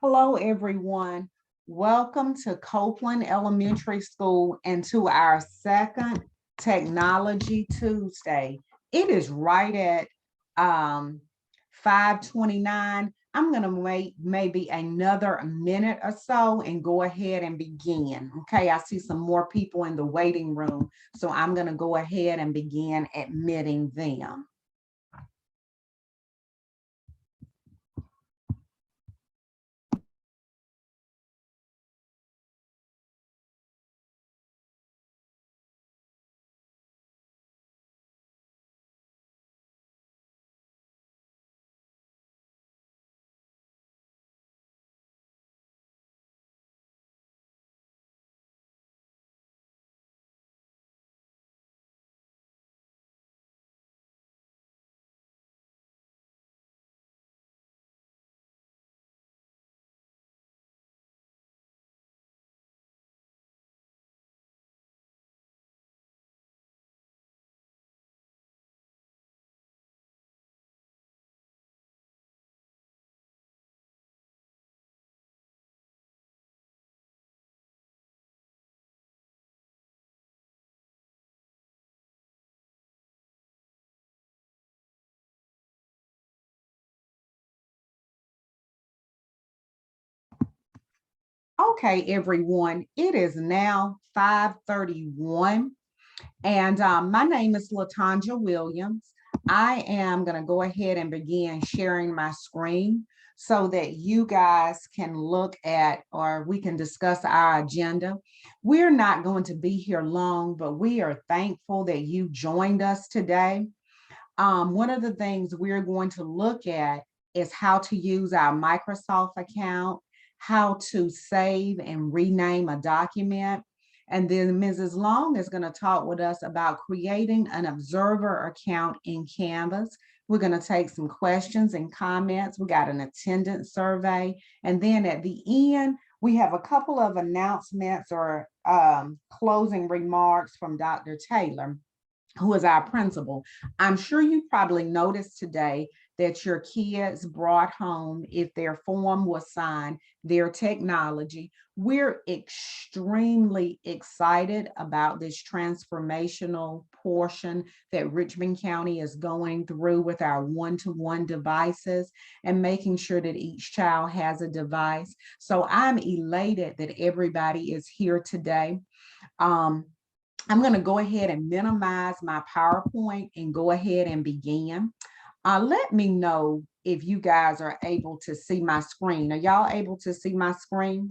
Hello, everyone. Welcome to Copeland Elementary School and to our second Technology Tuesday. It is right at 5:29. I'm going to wait maybe another minute or so and go ahead and begin. Okay, I see some more people in the waiting room, so I'm going to go ahead and begin admitting them. Okay, everyone, it is now 5:31, and my name is LaTanja Williams. I am going to go ahead and begin sharing my screen so that you guys can look at or we can discuss our agenda. We're not going to be here long, but we are thankful that you joined us today. One of the things we're going to look at is how to use our Microsoft account, how to save and rename a document. And then Mrs. Long is going to talk with us about creating an observer account in Canvas. We're going to take some questions and comments. We got an attendance survey. And then at the end, we have a couple of announcements or closing remarks from Dr. Taylor, who is our principal. I'm sure you probably noticed today that your kids brought home, if their form was signed, their technology. We're extremely excited about this transformational portion that Richmond County is going through with our one-to-one devices and making sure that each child has a device. So I'm elated that everybody is here today. I'm going to go ahead and minimize my PowerPoint and go ahead and begin. Let me know if you guys are able to see my screen. Are y'all able to see my screen?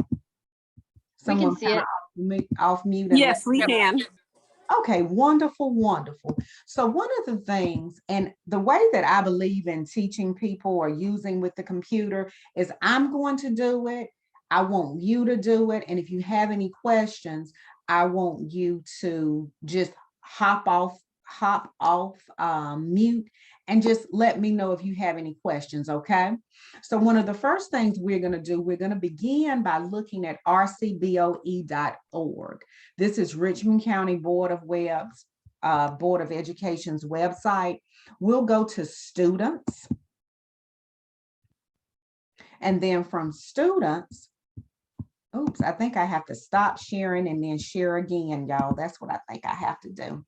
Someone we can see it. Off mute. Yes, we can. Okay, wonderful, wonderful. So one of the things, and the way that I believe in teaching people or using with the computer is I'm going to do it. I want you to do it. And if you have any questions, I want you to just hop off mute and just let me know if you have any questions, okay? So one of the first things we're going to do, we're going to begin by looking at rcboe.org. This is Richmond County Board of Education's website. We'll go to students. And then from students, oops, I think I have to stop sharing and then share again, y'all. That's what I think I have to do.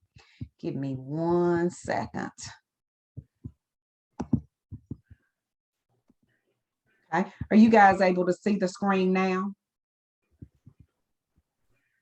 Give me 1 second. Okay, are you guys able to see the screen now?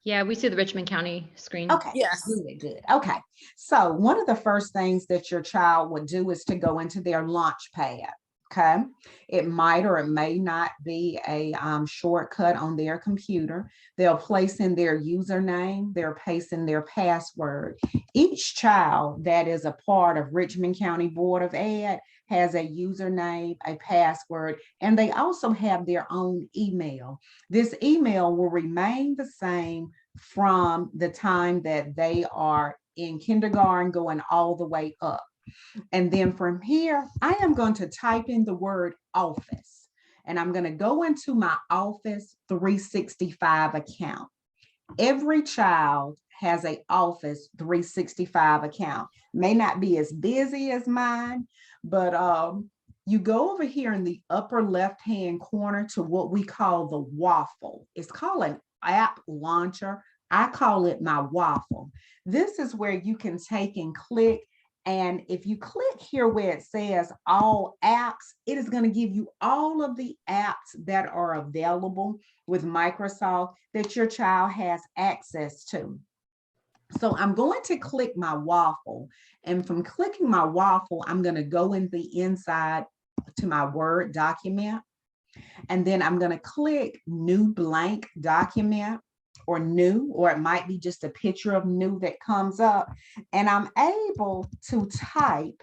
Yeah, we see the Richmond County screen. Okay, yes, really good. Okay, so one of the first things that your child would do is to go into their launch pad. Okay, it might or it may not be a shortcut on their computer. They'll place in their username, they'll paste in their password. Each child that is a part of Richmond County Board of Ed has a username, a password, and they also have their own email. This email will remain the same from the time that they are in kindergarten going all the way up. And then from here, I am going to type in the word office, and I'm going to go into my Office 365 account. Every child has an Office 365 account. May not be as busy as mine, but you go over here in the upper left-hand corner to what we call the waffle. It's called an app launcher. I call it my waffle. This is where you can take and click. And if you click here where it says all apps, it is going to give you all of the apps that are available with Microsoft that your child has access to. So I'm going to click my waffle. And from clicking my waffle, I'm going to go in the inside to my Word document. And then I'm going to click new blank document or new, or it might be just a picture of new that comes up. And I'm able to type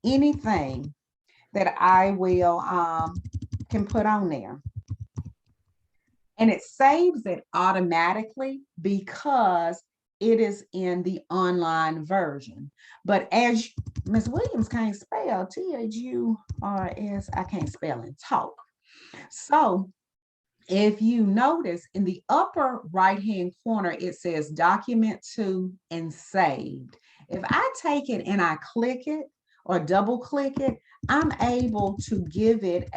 anything that I will can put on there. And it saves it automatically because it is in the online version. But as Ms. Williams can't spell, T-H-U-R-S, I can't spell and talk. So if you notice in the upper right-hand corner, it says document to and saved. If I take it and I click it or double click it, I'm able to give it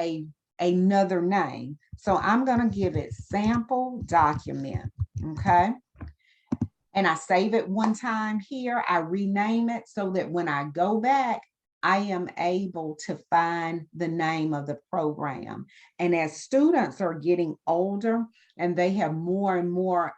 another name. So I'm going to give it sample document. Okay. And I save it one time here. I rename it so that when I go back, I am able to find the name of the program. And as students are getting older and they have more and more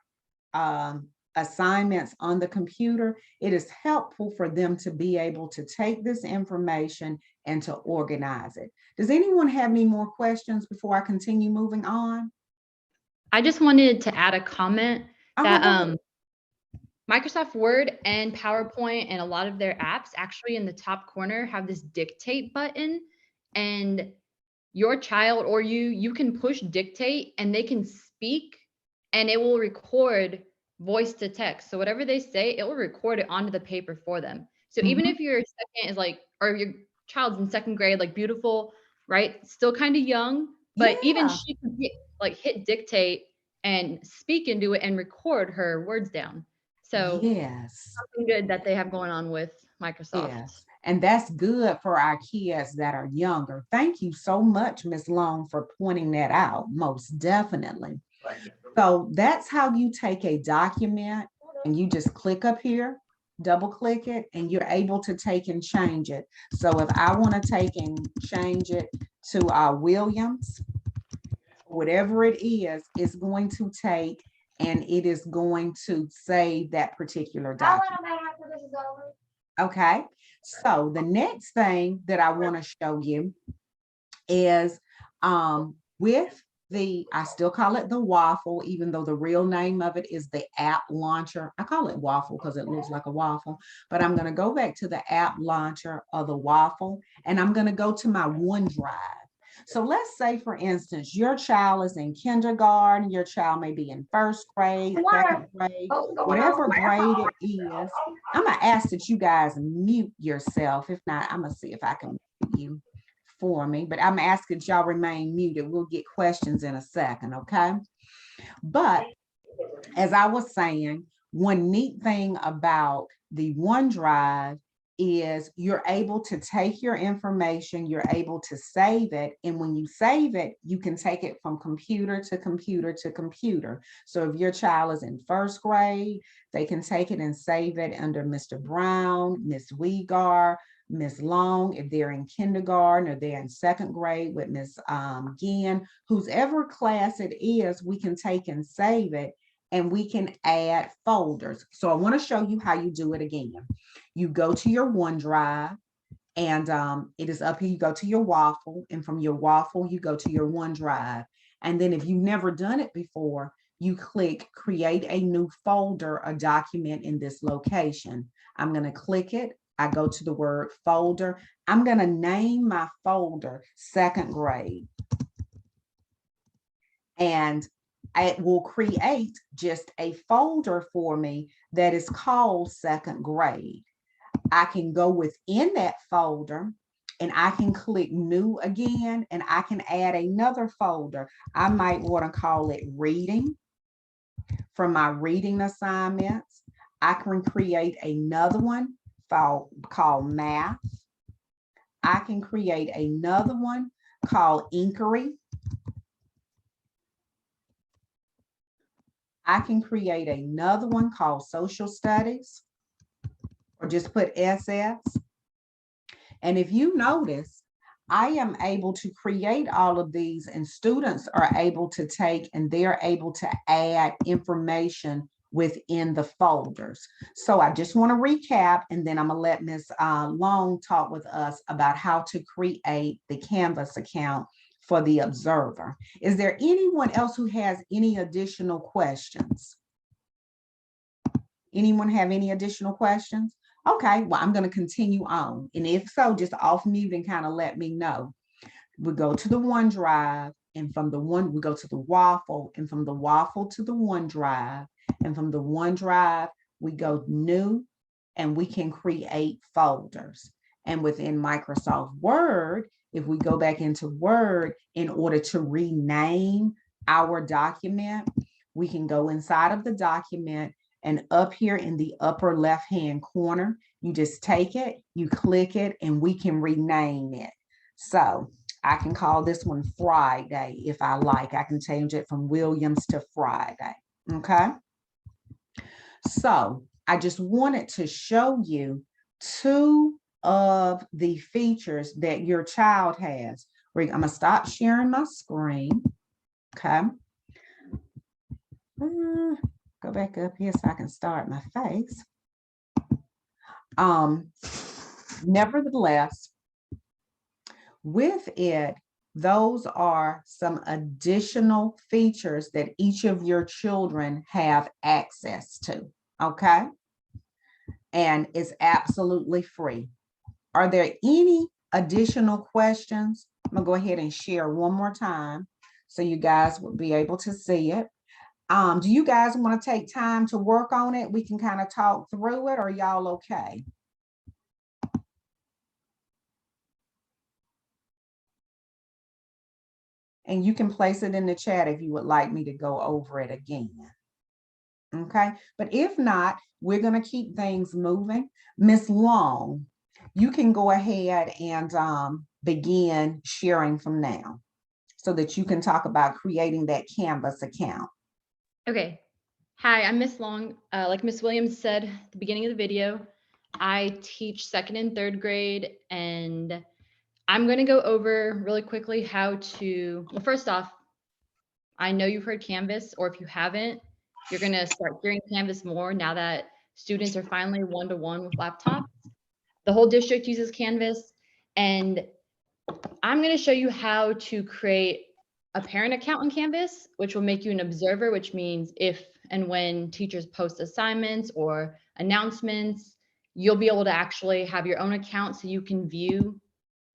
assignments on the computer, it is helpful for them to be able to take this information and to organize it. Does anyone have any more questions before I continue moving on? I just wanted to add a comment that Microsoft Word and PowerPoint and a lot of their apps actually in the top corner have this dictate button, and your child or you can push dictate and they can speak and it will record voice to text. So whatever they say, it will record it onto the paper for them. So even if your second is like, or your child's in second grade, like beautiful, right? Still kind of young, but even she can hit dictate and speak into it and record her words down. So something good that they have going on with Microsoft. Yes. And that's good for our kids that are younger. Thank you so much, Ms. Long, for pointing that out. Most definitely. So that's how you take a document and you just click up here, double click it, and you're able to take and change it. So if I want to take and change it to Williams, whatever it is, it's going to take and it is going to save that particular document. Okay, so the next thing that I want to show you is with I still call it the waffle, even though the real name of it is the app launcher. I call it waffle because it looks like a waffle, but I'm going to go back to the app launcher of the waffle, and I'm going to go to my OneDrive. So let's say, for instance, your child is in kindergarten, your child may be in first grade, second grade, whatever grade it is. I'm going to ask that you guys mute yourself. If not, I'm going to see if I can mute you for me, but I'm asking y'all remain muted. We'll get questions in a second, okay? But as I was saying, one neat thing about the OneDrive is you're able to take your information, you're able to save it. And when you save it, you can take it from computer to computer to computer. So if your child is in first grade, they can take it and save it under Mr. Brown, Miss Wegar, Miss Long. If they're in kindergarten or they're in second grade with Miss Ginn, whoever class it is, we can take and save it. And we can add folders. So I want to show you how you do it again. You go to your OneDrive, and it is up here. You go to your waffle, and from your waffle, you go to your OneDrive. And then if you've never done it before, you click create a new folder, a document in this location. I'm going to click it. I go to the word folder. I'm going to name my folder second grade. And it will create just a folder for me that is called second grade. I can go within that folder and I can click new again, and I can add another folder. I might want to call it reading. For my reading assignments, I can create another one called math. I can create another one called inquiry. I can create another one called social studies, or just put SS. And if you notice, I am able to create all of these, and students are able to take and they're able to add information within the folders. So I just want to recap, and then I'm going to let Ms. Long talk with us about how to create the Canvas account for the observer. Is there anyone else who has any additional questions? Anyone have any additional questions? Okay, well, I'm going to continue on. And if so, just off mute and kind of let me know. We go to the OneDrive, and from the one, we go to the Waffle, and from the Waffle to the OneDrive, and from the OneDrive, we go new, and we can create folders. And within Microsoft Word, if we go back into Word, in order to rename our document, we can go inside of the document, and up here in the upper left-hand corner, you just take it, you click it, and we can rename it. So I can call this one Friday if I like. I can change it from Williams to Friday, okay? So I just wanted to show you two of the features that your child has. I'm gonna stop sharing my screen, okay? Go back up here so I can start my face. Nevertheless, with it, those are some additional features that each of your children have access to, okay? And it's absolutely free. Are there any additional questions? I'm gonna go ahead and share one more time so you guys will be able to see it. Do you guys want to take time to work on it? We can kind of talk through it, or y'all okay? And you can place it in the chat if you would like me to go over it again. Okay, but if not, we're going to keep things moving. Miss Long, you can go ahead and begin sharing from now so that you can talk about creating that Canvas account. Okay. Hi, I'm Miss Long. Like Miss Williams said at the beginning of the video, I teach 2nd and 3rd grade, and I'm going to go over really quickly how to, well, first off, I know you've heard Canvas, or if you haven't, you're going to start hearing Canvas more now that students are finally one-to-one with laptops. The whole district uses Canvas, and I'm going to show you how to create a parent account in Canvas, which will make you an observer, which means if and when teachers post assignments or announcements, you'll be able to actually have your own account so you can view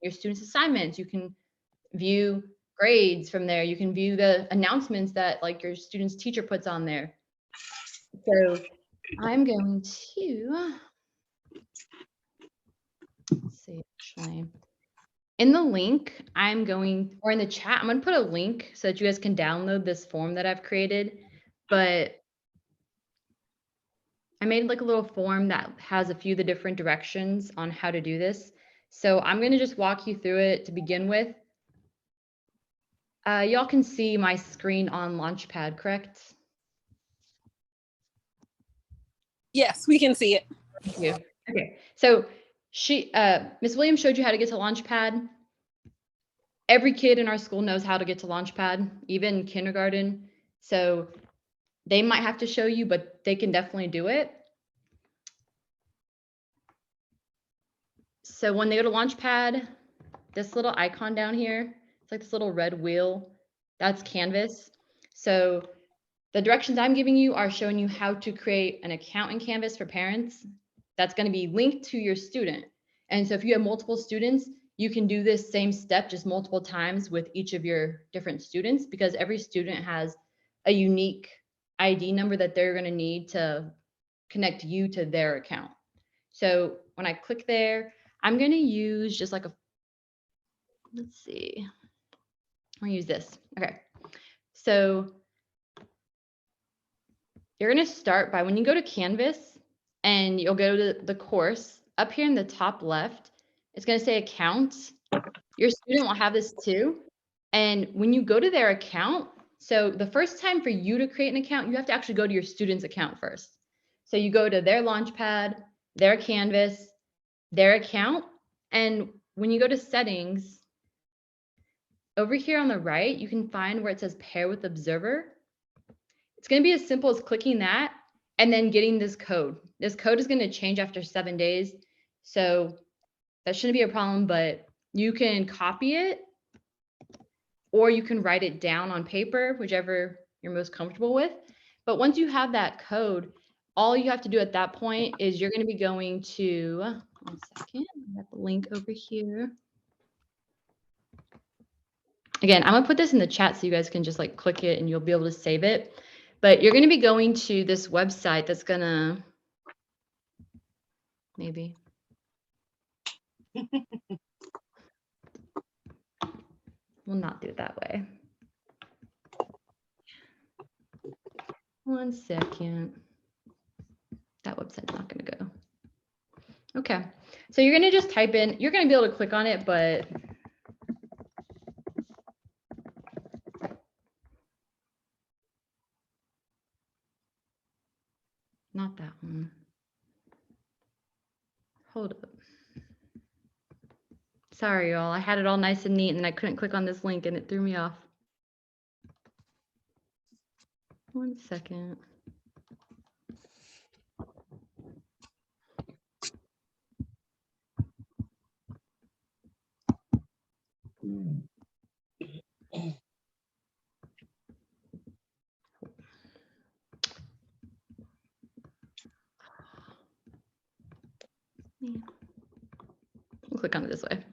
your students' assignments. You can view grades from there. You can view the announcements that like your student's teacher puts on there. So I'm going to, let's see, actually. In the link, or in the chat, I'm going to put a link so that you guys can download this form that I've created. But I made like a little form that has a few of the different directions on how to do this. So I'm going to just walk you through it to begin with. Y'all can see my screen on Launchpad, correct? Yes, we can see it. Thank you. Okay, so Ms. Williams showed you how to get to Launchpad. Every kid in our school knows how to get to Launchpad, even kindergarten. So they might have to show you, but they can definitely do it. So when they go to Launchpad, this little icon down here, it's like this little red wheel, that's Canvas. So the directions I'm giving you are showing you how to create an account in Canvas for parents that's going to be linked to your student. And so if you have multiple students, you can do this same step just multiple times with each of your different students, because every student has a unique ID number that they're going to need to connect you to their account. So when I click there, I'm going to use just like let's see, I'm going to use this. Okay. So you're going to start by, when you go to Canvas and you'll go to the course, up here in the top left, It's going to say accounts. Your student will have this too. And when you go to their account, so the first time for you to create an account, you have to actually go to your student's account first. So you go to their Launchpad, their Canvas, their account. And when you go to settings, over here on the right, you can find where it says pair with observer. It's going to be as simple as clicking that and then getting this code. This code is going to change after 7 days. So that shouldn't be a problem, but you can copy it or you can write it down on paper, whichever you're most comfortable with. But once you have that code, all you have to do at that point is you're going to be going to, 1 second, I got the link over here. Again, I'm gonna put this in the chat so you guys can just like click it and you'll be able to save it. But you're gonna be going to this website that's gonna, maybe. We'll not do it that way. 1 second. That website's not gonna go. Okay, so you're gonna just type in, you're gonna be able to click on it, but not that one. Hold up. Sorry, y'all. I had it all nice and neat and I couldn't click on this link and it threw me off. 1 second. We'll click on it this way.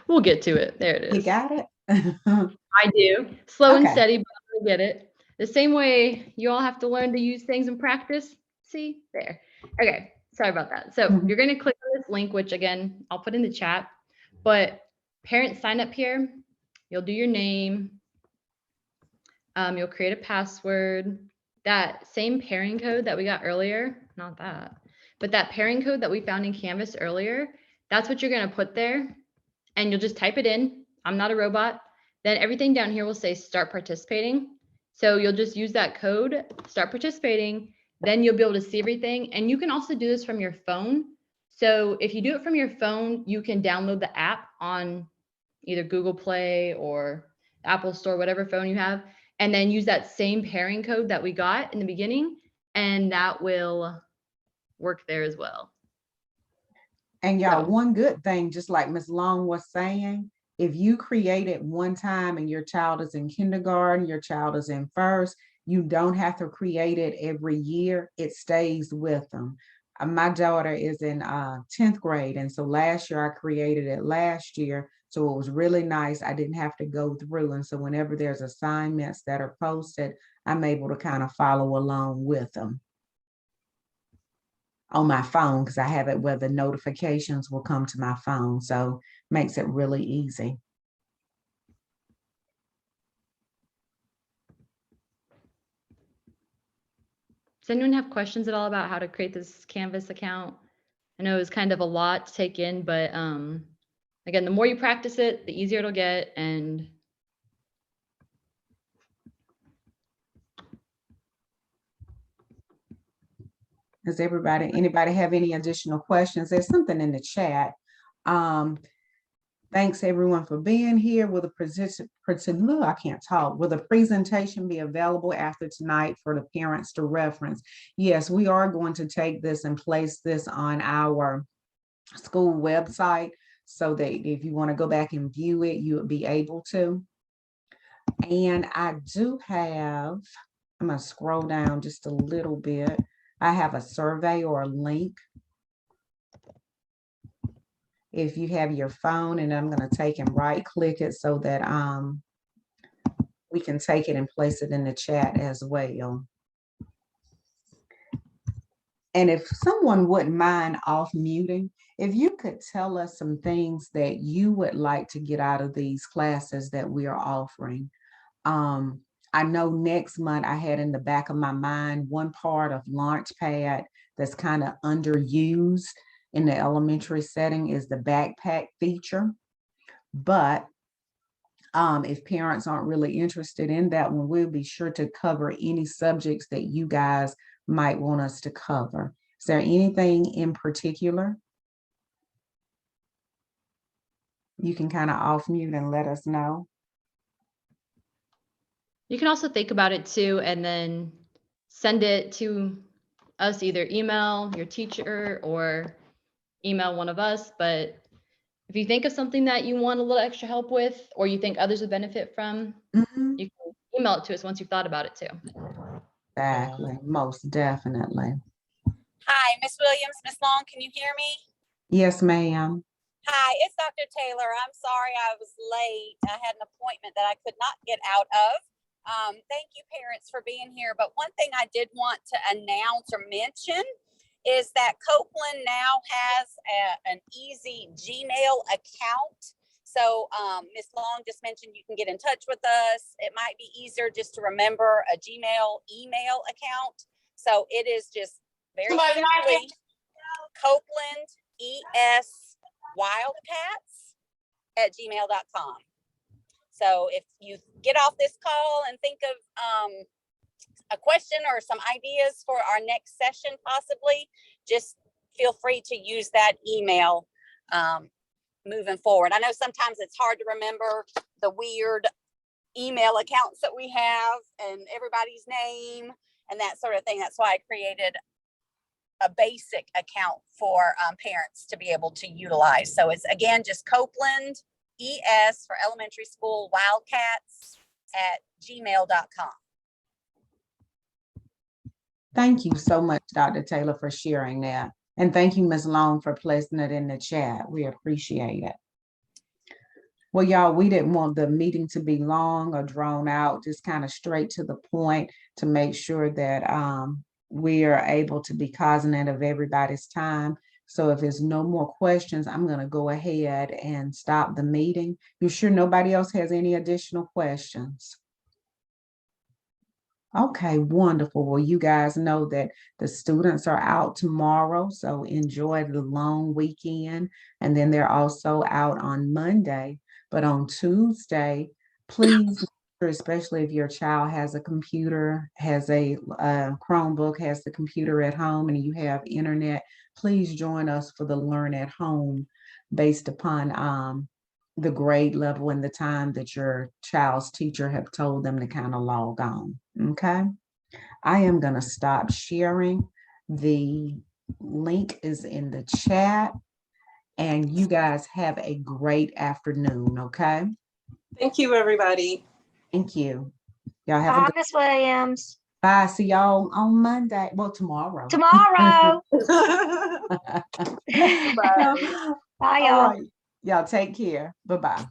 We'll get to it. There it is. You got it? I do. Slow and Okay. steady, but I'll get it. The same way you all have to learn to use things in practice. See, there. Okay, sorry about that. So you're going to click on this link, which again, I'll put in the chat. But parents sign up here. You'll do your name. You'll create a password. That same pairing code that we got earlier, not that, but that pairing code that we found in Canvas earlier, that's what you're going to put there. And you'll just type it in. I'm not a robot. Then everything down here will say start participating. So you'll just use that code, start participating. Then you'll be able to see everything. And you can also do this from your phone. So if you do it from your phone, you can download the app on either Google Play or Apple Store, whatever phone you have, and then use that same pairing code that we got in the beginning, and that will work there as well. And y'all, one good thing, just like Ms. Long was saying, if you create it one time and your child is in kindergarten, your child is in first, you don't have to create it every year. It stays with them. My daughter is in 10th grade. And so last year I created it last year. So it was really nice. I didn't have to go through. And so whenever there's assignments that are posted, I'm able to kind of follow along with them on my phone, because I have it where the notifications will come to my phone. So makes it really easy. Does anyone have questions at all about how to create this Canvas account? I know it's kind of a lot to take in, but again, the more you practice it, the easier it'll get. And does anybody have any additional questions? There's something in the chat. Thanks everyone for being here. Will I can't talk. Will the presentation be available after tonight for the parents to reference? Yes, we are going to take this and place this on our school website so that if you want to go back and view it, you would be able to. And I do have, I'm going to scroll down just a little bit. I have a survey or a link. If you have your phone, and I'm going to take and right click it so that we can take it and place it in the chat as well. And if someone wouldn't mind off muting, if you could tell us some things that you would like to get out of these classes that we are offering. I know next month I had in the back of my mind one part of Launchpad that's kind of underused. in the elementary setting is the backpack feature. But if parents aren't really interested in that one, we'll be sure to cover any subjects that you guys might want us to cover. Is there anything in particular? You can kind of off mute and let us know. You can also think about it too, and then send it to us, either email your teacher or email one of us. But if you think of something that you want a little extra help with, or you think others would benefit from, Mhm. you can email it to us once you've thought about it too. Exactly, most definitely. Hi, Miss Williams, Miss Long, can you hear me? Yes, ma'am. Hi, it's Dr. Taylor. I'm sorry I was late. I had an appointment that I could not get out of. Thank you, parents, for being here. But one thing I did want to announce or mention is that Copeland now has an easy Gmail account. So Miss Long just mentioned you can get in touch with us. It might be easier just to remember a Gmail email account. So it is just very simply Copeland ES Wildcats at gmail.com. So if you get off this call and think of a question or some ideas for our next session, possibly, just feel free to use that email moving forward. I know sometimes it's hard to remember the weird email accounts that we have and everybody's name and that sort of thing. That's why I created a basic account for parents to be able to utilize. So it's, again, just Copeland ES for elementary school Wildcats at gmail.com. Thank you so much, Dr. Taylor, for sharing that. And thank you, Ms. Long, for placing it in the chat. We appreciate it. Well, y'all, we didn't want the meeting to be long or drawn out, just kind of straight to the point to make sure that we are able to be cognizant of everybody's time. So if there's no more questions, I'm going to go ahead and stop the meeting. You sure nobody else has any additional questions? Okay, wonderful. Well, you guys know that the students are out tomorrow, so enjoy the long weekend. And then they're also out on Monday. But on Tuesday, please, especially if your child has a computer, has a Chromebook, has the computer at home, and you have internet, please join us for the Learn at Home based upon the grade level and the time that your child's teacher have told them to kind of log on. Okay, I am going to stop sharing. The link is in the chat, and you guys have a great afternoon. Okay, Thank you, everybody. thank you. Y'all have a Bye, good Miss Williams. bye. See y'all on Monday. Well, tomorrow. Tomorrow. Bye. Bye, All y'all. right. Y'all take care. Bye-bye.